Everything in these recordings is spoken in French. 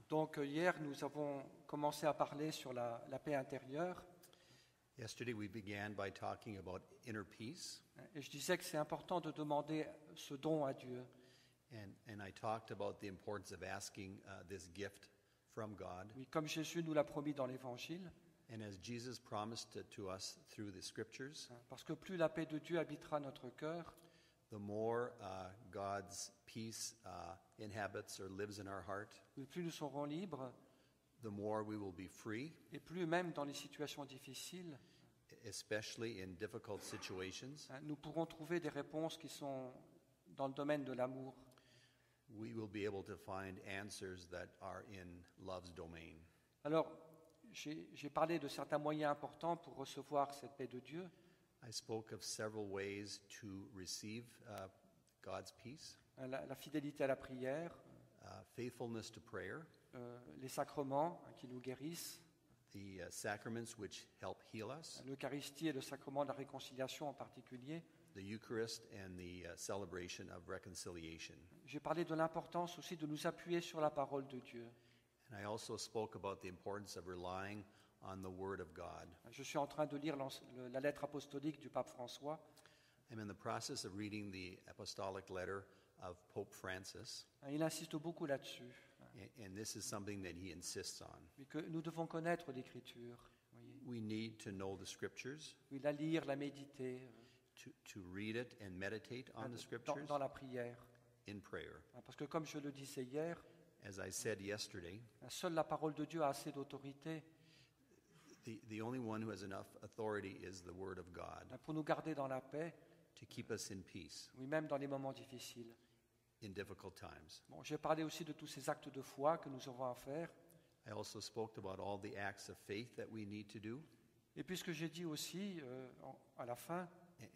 Donc hier, nous avons commencé à parler sur la paix intérieure. Yesterday we began by talking about inner peace, Et je disais que c'est important de demander ce don à Dieu. and I talked about the importance of asking this gift from God. Oui, comme Jésus nous l'a promis dans l'Évangile, And as Jesus promised it to us through the scriptures, parce que plus la paix de Dieu habitera notre cœur, the more God's peace inhabits or lives in our heart, plus nous serons libres, the more we will be free, et plus même dans les situations difficiles, especially in difficult situations. nous pourrons trouver des réponses qui sont dans le domaine de l'amour. We will be able to find answers that are in love's domain. Alors, j'ai parlé de certains moyens importants pour recevoir cette paix de Dieu. I spoke of several ways to receive God's peace, La fidélité à la prière, faithfulness to prayer, les sacrements qui nous guérissent, the sacraments which help heal us, l'Eucharistie et le sacrement de la réconciliation en particulier. the Eucharist and the celebration of reconciliation. J'ai parlé de l'importance aussi de nous appuyer sur la parole de Dieu. And I also spoke about the importance of relying on the Word of God. Je suis en train de lire la lettre apostolique du pape François. I'm in the process of reading the apostolic letter of Pope Francis, Il insiste beaucoup là-dessus, and this is something that he insists on. mais que nous devons connaître l'Écriture, voyez. We need to know the Scriptures, Oui, la lire, la méditer to read it and meditate on the Scriptures dans la prière. in prayer. Parce que comme je le disais hier, As I said yesterday, seule la parole de Dieu a assez d'autorité the only one who has enough authority is the Word of God pour nous garder dans la paix, to keep us in peace oui, même dans les moments difficiles. in difficult times. Bon, j'ai parlé aussi de tous ces actes de foi que nous avons à faire. I also spoke about all the acts of faith that we need to do. Et puis ce que j'ai dit aussi à la fin,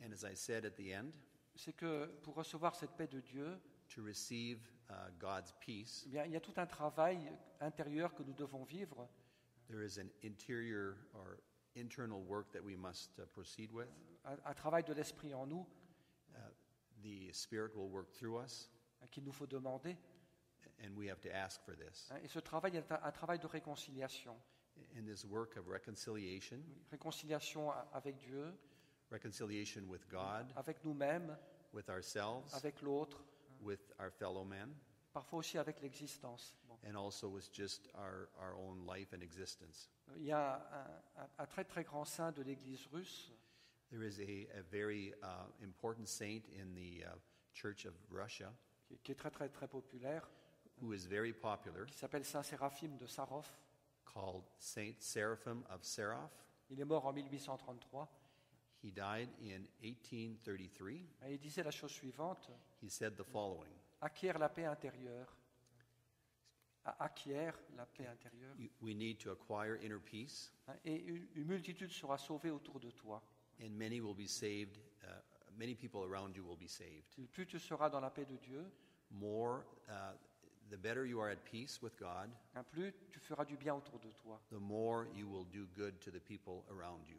And as I said at the end, c'est que pour recevoir cette paix de Dieu, to receive God's peace, eh bien, il y a tout un travail intérieur que nous devons vivre, there is an interior or internal work that we must proceed with. un travail de l'esprit en nous The Spirit will work through us, qu'il nous faut demander. and we have to ask for this. Et ce travail est un travail de réconciliation. And this work of reconciliation, Réconciliation avec Dieu, reconciliation with God, avec nous-mêmes, with ourselves, avec l'autre, with our fellow men, parfois aussi avec l'existence. Bon. and also with just our own life and existence. Il y a un très très grand saint de l'Église russe There is a very important saint in the Church of Russia qui est très très très populaire, who is very popular, qui s'appelle Saint Séraphime de Sarov. called Saint Seraphim of Sarov. Il est mort en 1833 He died in 1833. et il disait la chose suivante: He said the following: acquiert la paix intérieure. Acquiert la paix intérieure. We need to acquire inner peace, Et une multitude sera sauvée autour de toi. and many will be saved. Many people around you will be saved. Plus tu seras dans la paix de Dieu, The better you are at peace with God, plus tu feras du bien autour de toi. the more you will do good to the people around you.